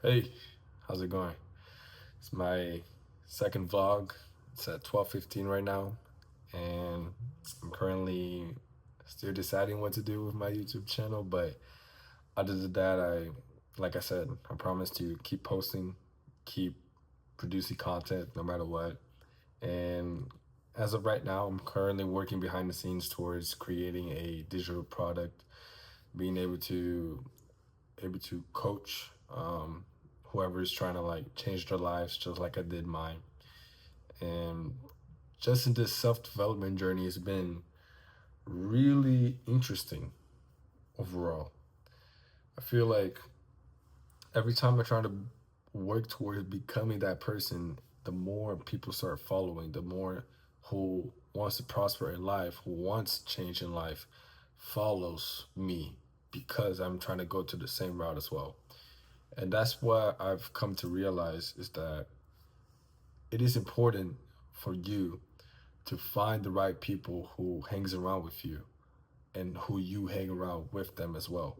Hey, how's it going? It's my second vlog. It's at 12:15 right now, and I'm currently still deciding what to do with my YouTube channel. But other than that, like I said, I promise to keep posting, keep producing content no matter what. And as of right now, I'm currently working behind the scenes towards creating a digital product, being able to coach whoever is trying to like change their lives just like I did mine. And just in this self-development journey has been really interesting overall. I feel like every time I try to work towards becoming that person, the more people start following, the more who wants to prosper in life, who wants change in life, follows me because I'm trying to go to the same route as well. And that's what I've come to realize is that it is important for you to find the right people who hangs around with you and who you hang around with them as well.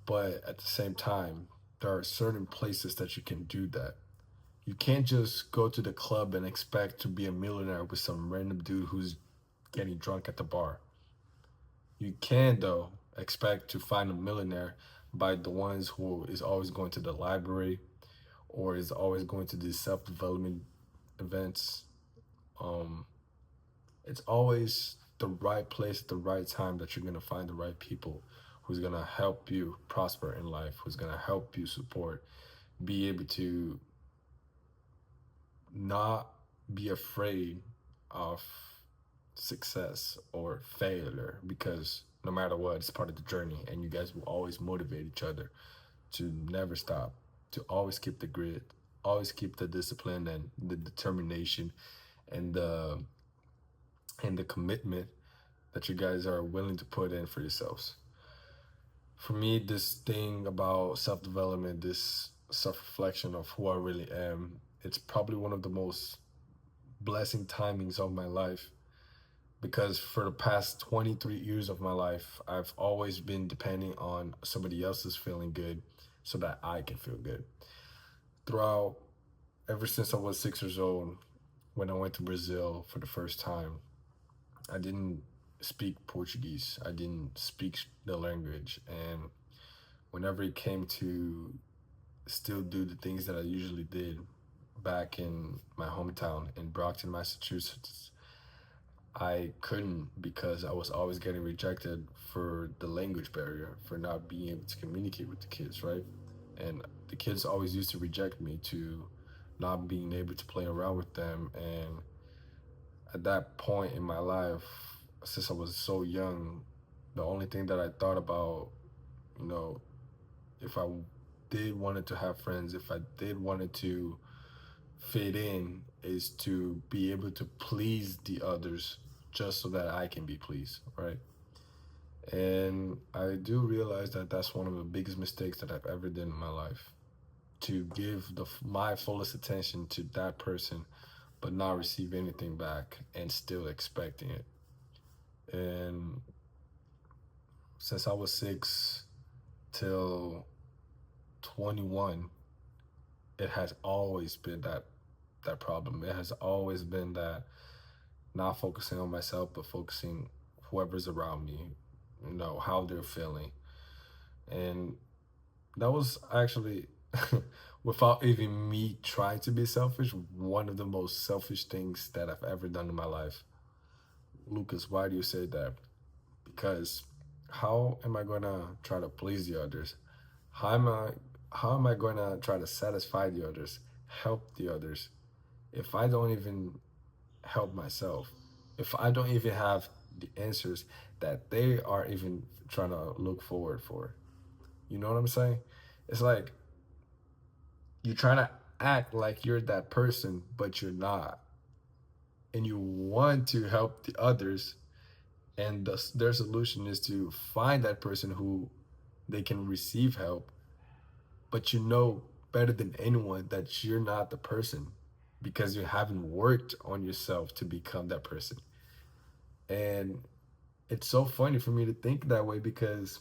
But at the same time, there are certain places that you can do that. You can't just go to the club and expect to be a millionaire with some random dude who's getting drunk at the bar. You can though expect to find a millionaire by the ones who is always going to the library or is always going to these self-development events. Um, it's always the right place at the right time that you're gonna find the right people who's gonna help you prosper in life, who's gonna help you support, be able to not be afraid of success or failure because no matter what, it's part of the journey and you guys will always motivate each other to never stop, to always keep the grit, always keep the discipline and the determination and the commitment that you guys are willing to put in for yourselves. For me, this thing about self development, this self reflection of who I really am, it's probably one of the most blessing timings of my life because for the past 23 years of my life, I've always been depending on somebody else's feeling good so that I can feel good. Throughout, ever since I was 6 years old, when I went to Brazil for the first time, I didn't speak Portuguese. I didn't speak the language. And whenever it came to still do the things that I usually did back in my hometown in Brockton, Massachusetts, I couldn't because I was always getting rejected for the language barrier, for not being able to communicate with the kids, right? And the kids always used to reject me to not being able to play around with them. And at that point in my life, since I was so young, the only thing that I thought about, you know, if I did wanted to have friends, if I did wanted to fit in, is to be able to please the others just so that I can be pleased, right? And I do realize that that's one of the biggest mistakes that I've ever done in my life, to give my fullest attention to that person but not receive anything back and still expecting it. And since I was 6 till 21, it has always been that problem. It has always been that not focusing on myself, but focusing whoever's around me, how they're feeling. And that was actually, without even me trying to be selfish, one of the most selfish things that I've ever done in my life. Lucas, why do you say that? Because how am I gonna try to please the others? How am I how am I gonna try to satisfy the others, help the others, if I don't even help myself? If I don't even have the answers that they are even trying to look forward for. You know what I'm saying? It's like you're trying to act like you're that person, but you're not. And you want to help the others, and their solution is to find that person who they can receive help, but you know better than anyone that you're not the person because you haven't worked on yourself to become that person. And it's so funny for me to think that way because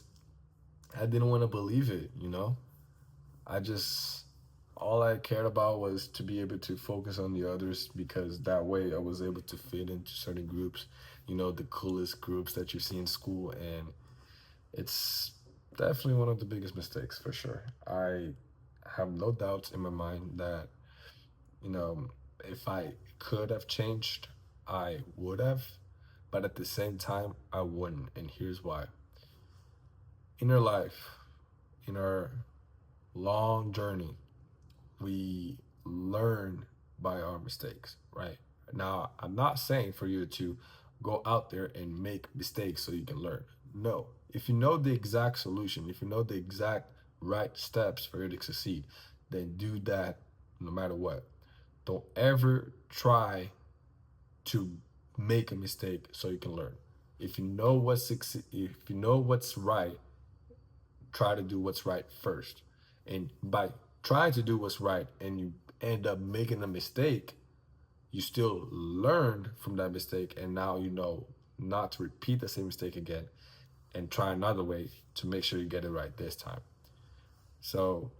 I didn't want to believe it. I just All I cared about was to be able to focus on the others because that way I was able to fit into certain groups, the coolest groups that you see in school. And it's definitely one of the biggest mistakes for sure. I have no doubts in my mind that, you know, if I could have changed, I would have. But at the same time, I wouldn't. And here's why. In our life, in our long journey, we learn by our mistakes, right? Now, I'm not saying for you to go out there and make mistakes so you can learn. No. If you know the exact solution, if you know the exact right steps for you to succeed, then do that no matter what. Don't ever try to make a mistake so you can learn. If you know what's right, try to do what's right first. And by trying to do what's right and you end up making a mistake, you still learned from that mistake and now you know not to repeat the same mistake again and try another way to make sure you get it right this time. So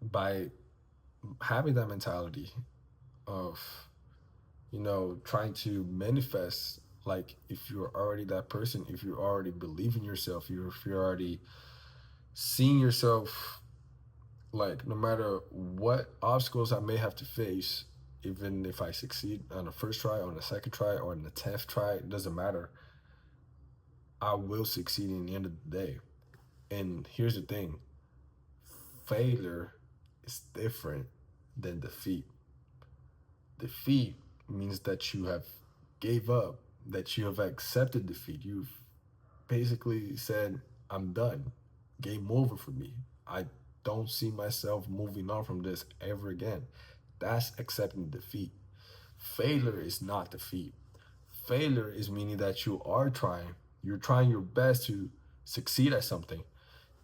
by having that mentality of, trying to manifest, like if you're already that person, if you already believe in yourself, if you're already seeing yourself, like no matter what obstacles I may have to face, even if I succeed on the first try, on the second try, or on the 10th try, it doesn't matter. I will succeed in the end of the day. And here's the thing, failure is different than defeat. Defeat means that you have gave up, that you have accepted defeat. You've basically said, I'm done. Game over for me. I don't see myself moving on from this ever again. That's accepting defeat. Failure is not defeat. Failure is meaning that you are trying. You're trying your best to succeed at something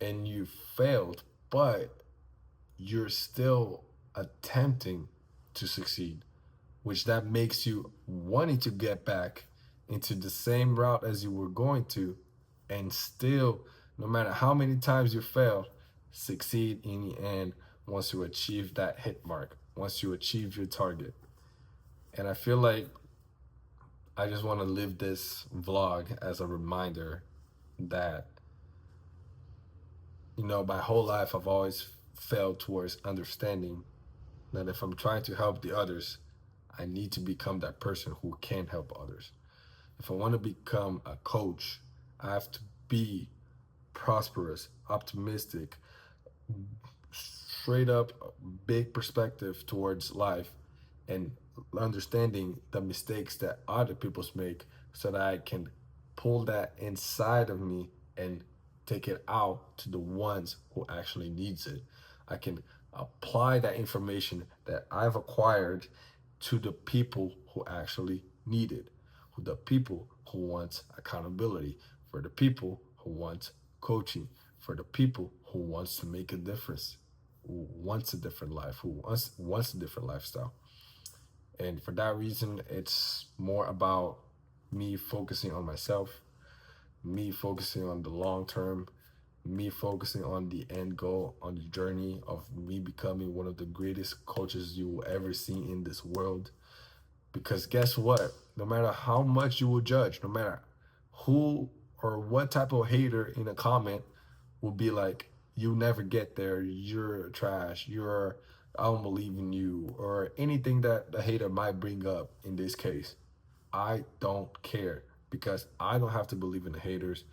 and you failed, but you're still attempting to succeed, which that makes you wanting to get back into the same route as you were going to, and still, no matter how many times you fail, succeed in the end once you achieve that hit mark, once you achieve your target. And I feel like I just want to live this vlog as a reminder that, my whole life I've always failed towards understanding that if I'm trying to help the others, I need to become that person who can help others. If I want to become a coach, I have to be prosperous, optimistic, straight up big perspective towards life and understanding the mistakes that other people make so that I can pull that inside of me and take it out to the ones who actually needs it. I can apply that information that I've acquired to the people who actually need it, who the people who want accountability, for the people who want coaching, for the people who wants to make a difference, who wants a different life, who wants a different lifestyle. And for that reason, it's more about me focusing on myself, me focusing on the long term, me focusing on the end goal, on the journey of me becoming one of the greatest coaches you will ever see in this world. Because guess what? No matter how much you will judge, no matter who or what type of hater in a comment will be like, you never get there, you're trash, I don't believe in you, or anything that the hater might bring up in this case, I don't care because I don't have to believe in the haters.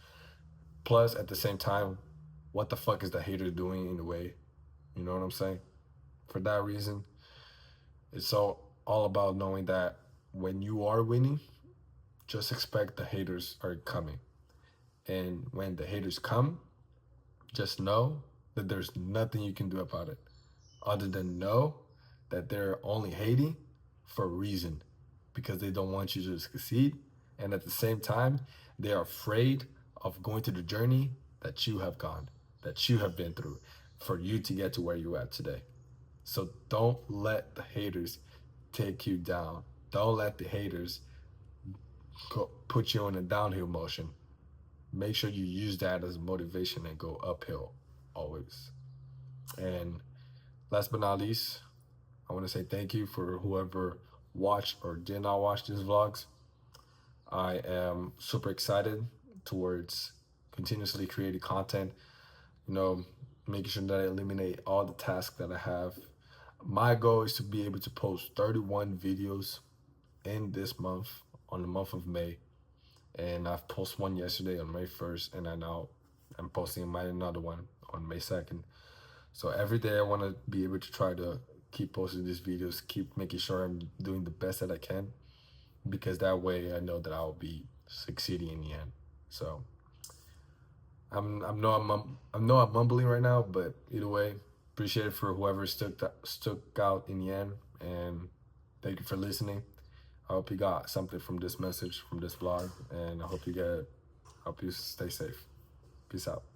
Plus, at the same time, what the fuck is the hater doing in the way? You know what I'm saying? For that reason, it's all about knowing that when you are winning, just expect the haters are coming. And when the haters come, just know that there's nothing you can do about it other than know that they're only hating for a reason because they don't want you to succeed. And at the same time, they are afraid of going to the journey that you have gone, that you have been through for you to get to where you're at today. So don't let the haters take you down. Don't let the haters put you on a downhill motion. Make sure you use that as motivation and go uphill always. And last but not least, I want to say thank you for whoever watched or did not watch these vlogs. I am super excited towards continuously creating content, you know, making sure that I eliminate all the tasks that I have. My goal is to be able to post 31 videos in this month, on the month of May. And I've posted one yesterday on May 1st, and I'm posting another one on May 2nd. So every day I want to be able to try to keep posting these videos, keep making sure I'm doing the best that I can, because that way I know that I'll be succeeding in the end. So I know I'm mumbling right now, but either way, appreciate it for whoever stuck out in the end, and thank you for listening. I hope you got something from this message, from this vlog, and I hope you stay safe. Peace out.